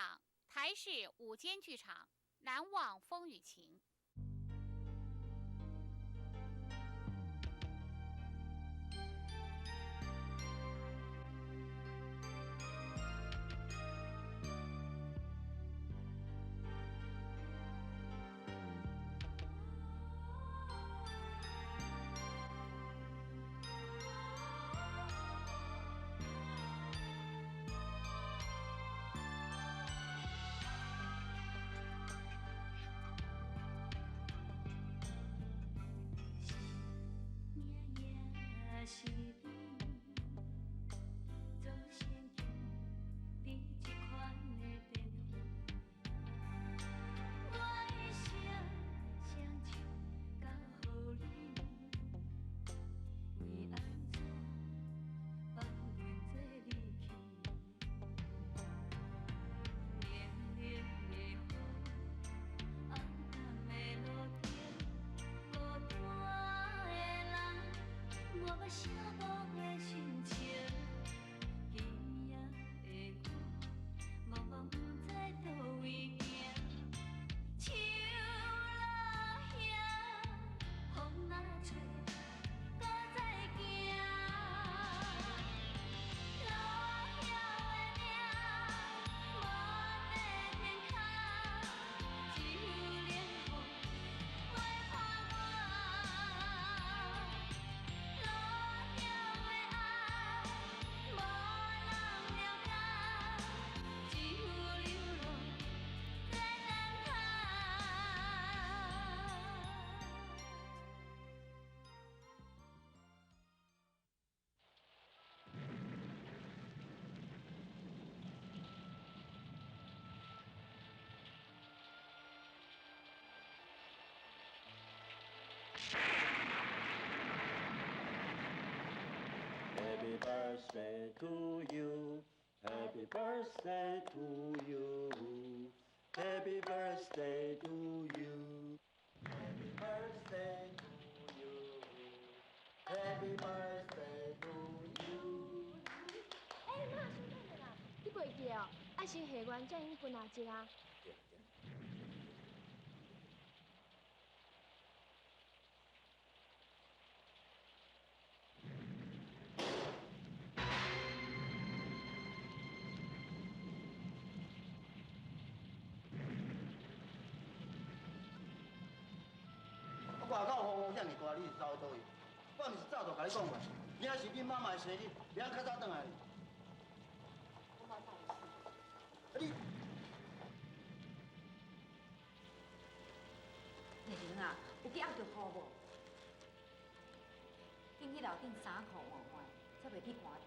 赏台视午间剧场《难忘风雨情》。Happy birthday to you, Happy birthday to you, Happy birthday to you, Happy birthday to you, Happy birthday to you。哎，妈，兄弟啦，你袂记哦？爱先下元才用分下节啊。对。外口风雨遐尼大，你是走倒去？我毋是早就甲你讲过，今仔是恁妈妈的生日，明仔较早转来。我妈带你你丽玲啊，有去压着雨无？紧去楼顶衫裤换换，才袂去寒着。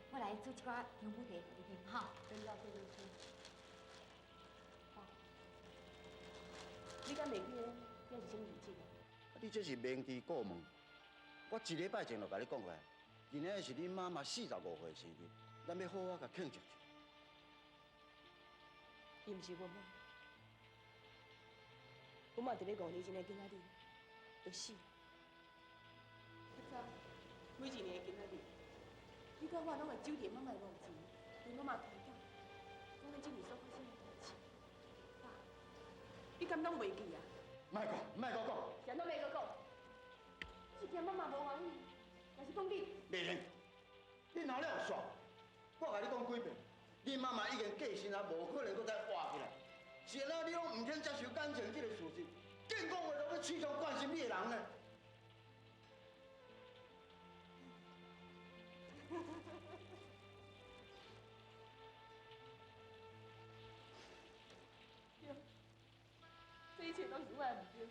我来煮一寡香菇茶给你啉，哈。真要对对对。你敢袂记咧？今是什么日子？你这是明知故问。我一礼拜前就甲你讲过，今仔是恁妈妈45岁生日，咱要好好甲庆祝一下。伊毋是阮妈，阮妈伫咧5年前的囡仔日就死了。较早每一年的囡仔日，你甲我拢会酒店妈妈的墓前，为妈妈祈祷，讲咱今年所发生的代志。爸，你敢拢袂记啊？莫讲，莫搁讲。啥拢袂搁讲，是惊妈妈无欢喜，还是讲你？丽玲，你哪了有煞？我甲你讲几遍，恁妈妈已经过身啊，无可能搁再活起来。是安怎你拢唔肯接受感情这个事实？竟讲话都要试图关心你的人呢？对，这一切都是我的唔对。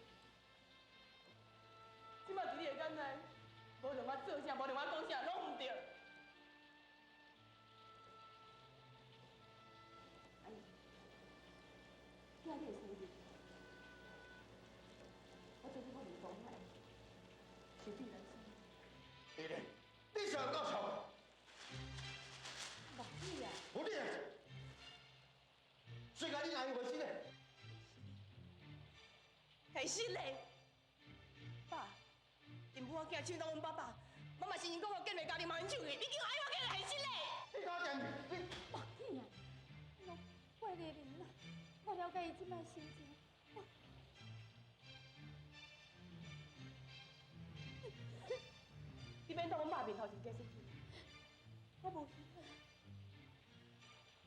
即马伫你的眼内，无论我做啥，无论我讲啥，拢唔对。阿姨，今日你的生日，我做这我唔讲来，是必然生。丽玲，你想够吵？无你啊！无你啊！谁甲你阿姨袂死呢？系失礼，爸，因母我囝抢到阮爸爸，妈妈是因讲我建立家庭嘛，因抢去，你叫我爱我囝系失礼。你搞掂你！无你啊！我我了解伊即摆心情。你免当我妈面头前假生气，我无虚假，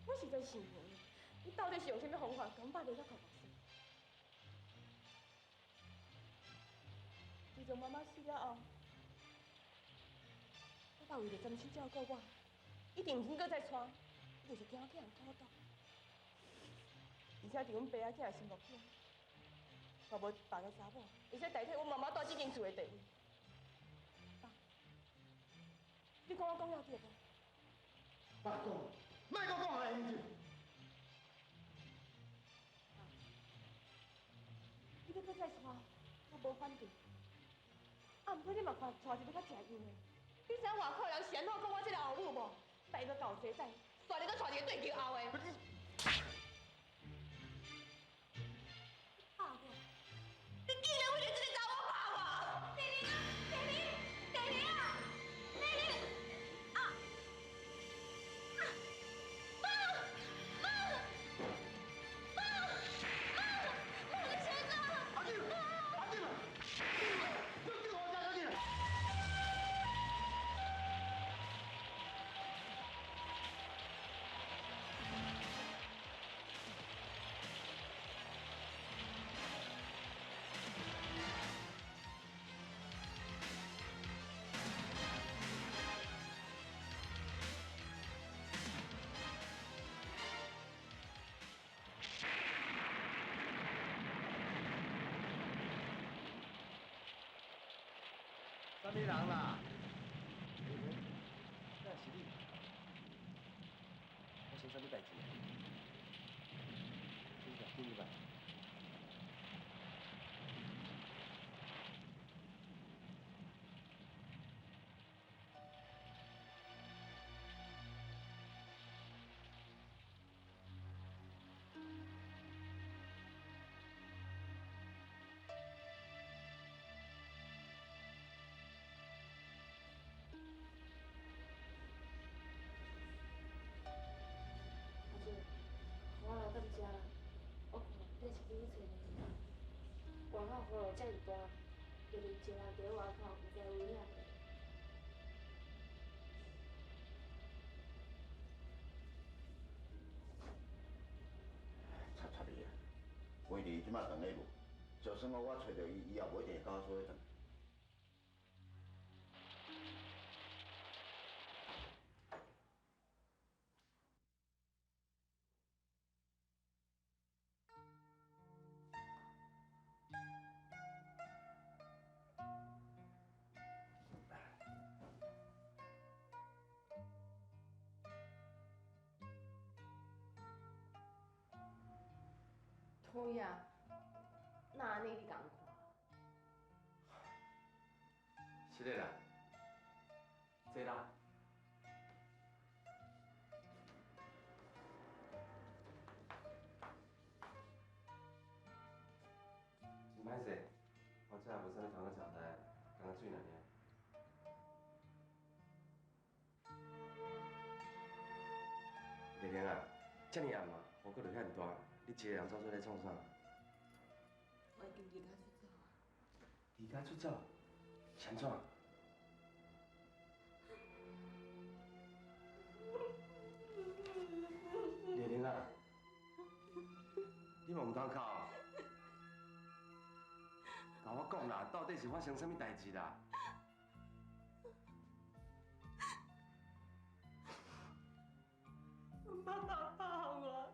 我实在想问你，你到底是用什么方法将爸爸到高高死？自从妈妈死了后，我爸为了专心照顾我，一定唔肯搁再娶，伊就是惊我叫人孤独，而且伫阮爸仔囝的心目中，嘛无别个查某会使代替阮妈妈住这间厝的地位。爸，你讲我讲了对无？别讲，莫搁讲下因就。你要搁再娶，我无反对。啊，毋过你嘛看娶一个较正样的。你知影外口人是安怎讲我这个后母无？带个搞西仔，煞你搁娶一个对球后的。怕我？你竟然为了这个查某怕我？丽玲啊，丽玲，丽玲啊，丽玲啊！妈，妈，妈，妈，你先走。阿金，阿金啊！你叫我家阿金啊！啥物人啦？那是你。我生啥物代志？进入吧，进入吧。阿姐，我来到遮啦，我看这是你找的。外口雨落遮尔大，就连一个人伫外口，唔知危险袂？插插你啊！规日即摆等咧无，就算我找到伊，伊也无一定会甲我做伙等。讨厌，那安尼你共看？是的啦，坐啦。真歹势，我这也无啥物通去交代，刚刚水那尔。丽玲啊，遮尔暗啊，雨搁落遐尔大，你一个人走出来创啥？我已经离家出走啊！离家出走？是安怎？丽玲啊，你嘛唔通哭啊？甲我讲啦，到底是发生啥物代志啦？妈妈怕我。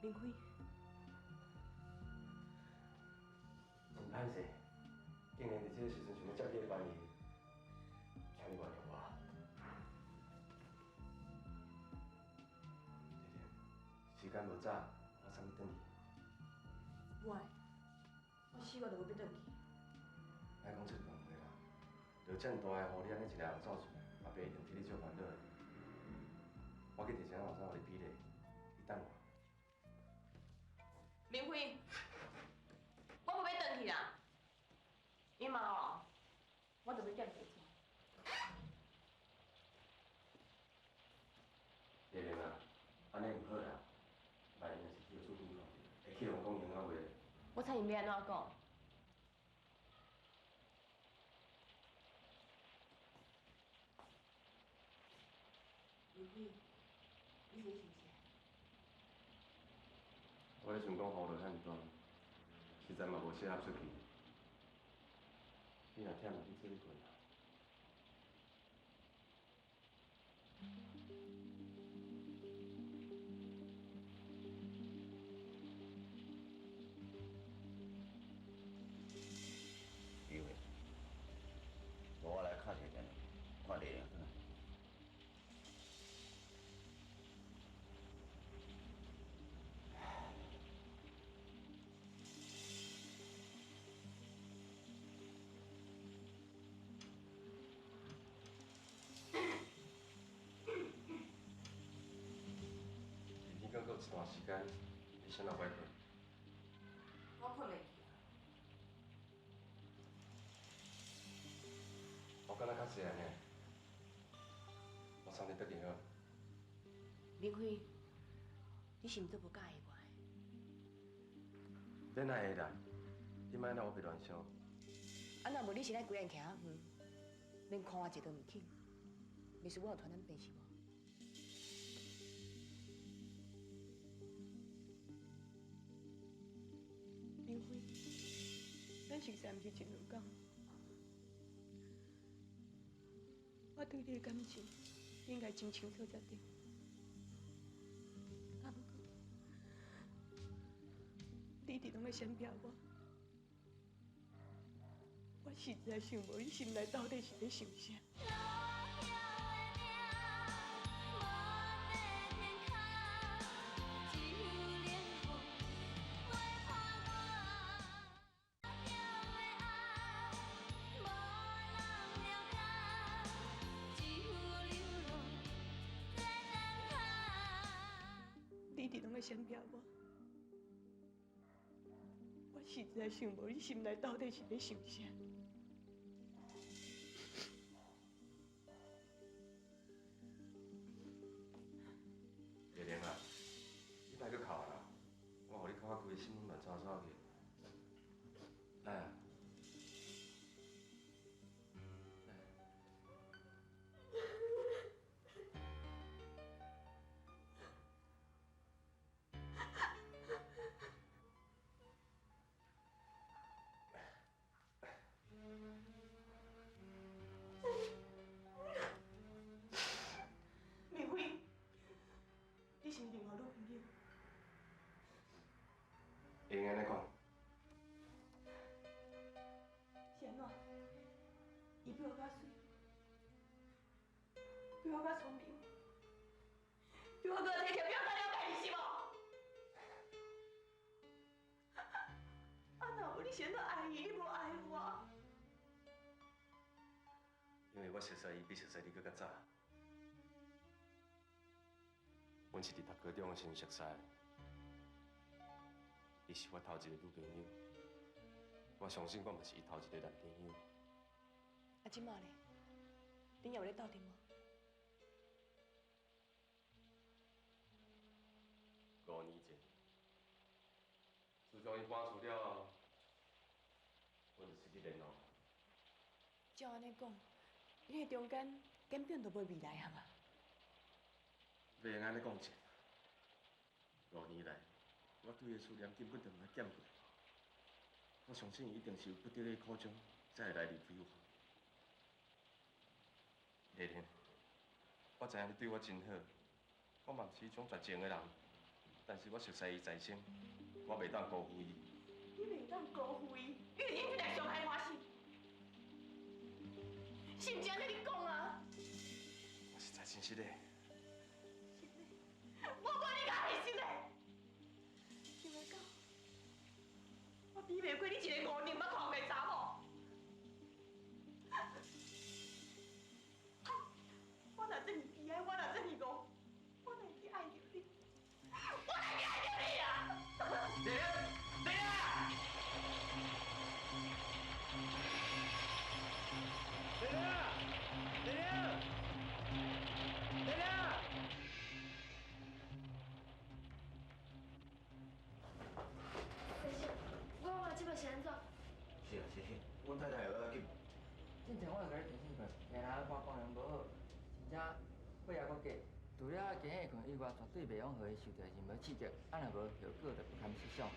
林辉，真歹势，竟然伫这个时阵想要接你的班伊，请你原谅我。丽玲，时间无早，我送你转去。我死我就要转去。莫讲出乱话啦，就遮尔大个雨，你安尼一个人走出来，阿爸一定替你做烦恼的。我去提前晚上互你比例，你等我。明辉，我无要转去啦，因嘛吼，我就要减肥车。丽玲啊，安尼唔好啦，万一若是叫厝边看到，会去人讲闲话袂？我猜因要安怎讲？明辉，你在想啥？我咧想讲雨落遐尔大，实在嘛无适合出去。你若忝，就去做你困啦。余伟，我来敲一个电话，看丽玲转来。明天搁有一段时间，你先哪歹困？我困袂去啊。我感觉较济安尼，我送你倒去好。明辉，你是毋是无介意我的？恁哪会啦？你莫安尼胡白乱想。啊，若无你是来规个人徛较远，连看我一顿毋肯，袂是我有传咱爸是无？明辉，咱熟识毋是一两工，我对你的感情应该真清楚才对。啊，不过你一直拢在闪避我。我实在想无，你心内到底是咧想啥？你一直拢在闪避我，我实在想无，你心内到底是咧想啥？丽玲啊，你莫搁哭啦，我互你哭到规个心乱糟糟去。来啊！明辉，你是毋是另外女朋友？会用安尼讲？是安怎？伊比我较水，比我较聪明，比我搁体贴，比我较了解你是无？啊，若有你是安怎爱伊，你无爱我？因为我熟悉伊比熟悉你搁较早。阮是伫读高中时熟识的，伊是我头一个女朋友，我相信我嘛是伊头一个男朋友。啊，即马咧，恁也有咧斗阵无？5年前，自从伊搬厝了后，我就失去联络。照安尼讲，恁个中间根本就无未来啊嘛。袂用安尼讲者，5年来，我对伊思念根本就毋捌减过。我相信伊一定是有不得的苦衷，才会来离开我。丽玲，我知影你对我真好，我嘛毋是迄种绝情的人，但是我熟悉伊在身，我袂当辜负伊。你袂当辜负伊，你是因这个伤害我心，是毋是安尼你讲啊？我实在真实的。我无你甲爱心的，想要到，我比袂过你一个5年捌看过的查某。我甲你提醒过，下下我保养无好，真正血压阁低。除了惊吓困以外，绝对袂用互伊受到任何刺激，啊若无后果就不堪设想。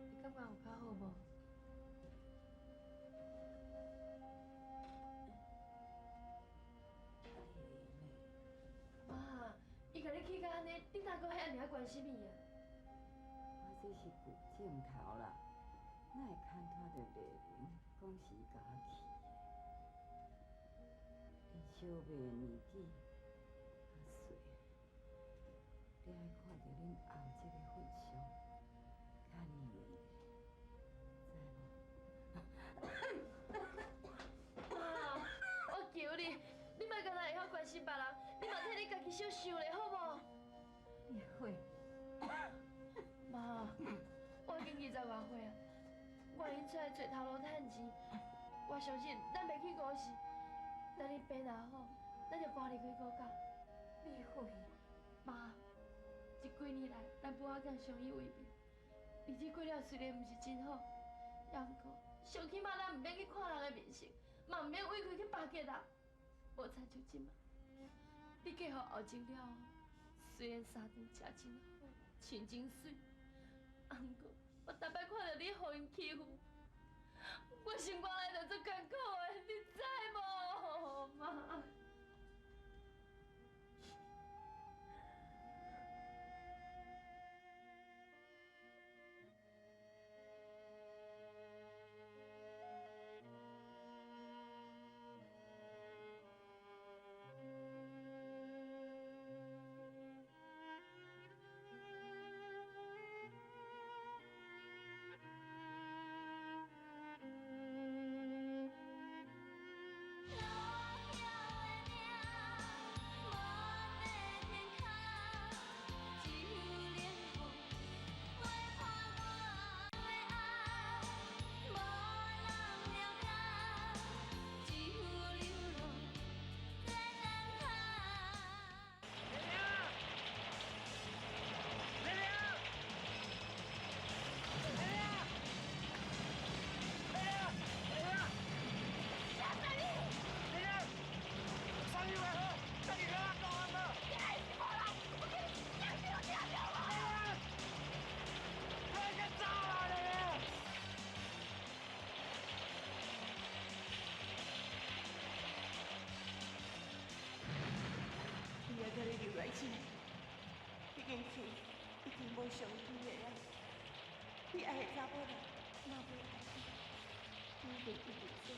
你感觉有较好无？妈，伊甲你气甲安尼，你哪阁遐尔啊关心伊啊？我这是旧镜头啦，哪会牵拖着丽玲，讲是伊甲我气的？伊小妹的年纪较细，你爱看着恁后这个份上，较年味的，知无？妈，我求你，你莫干那会晓关心别人，你嘛替你家己小想咧，好无？你会？妈，我已经20外岁啊，我已经出来做头路趁钱，我相信咱袂去误事。等你病若好，咱就搬离开国家。你会？妈，这几年来，咱母仔囝相依为命，日子过了虽然毋是真好，也毋过上起码咱毋免去看人的面色，嘛毋免委屈去巴结人。无亲像即马，你嫁予后前了后，虽然三顿食真好，穿真水，啊毋过我逐摆看到你互因欺负，我心肝内就足艰苦的，你知无，妈？你要甲你留来这，已经去，已经无上天的啊！你爱的查某人，若无爱你，你一定一直做伊，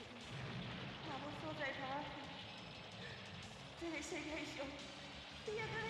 若无所在通啊去。这个世界上，你要甲你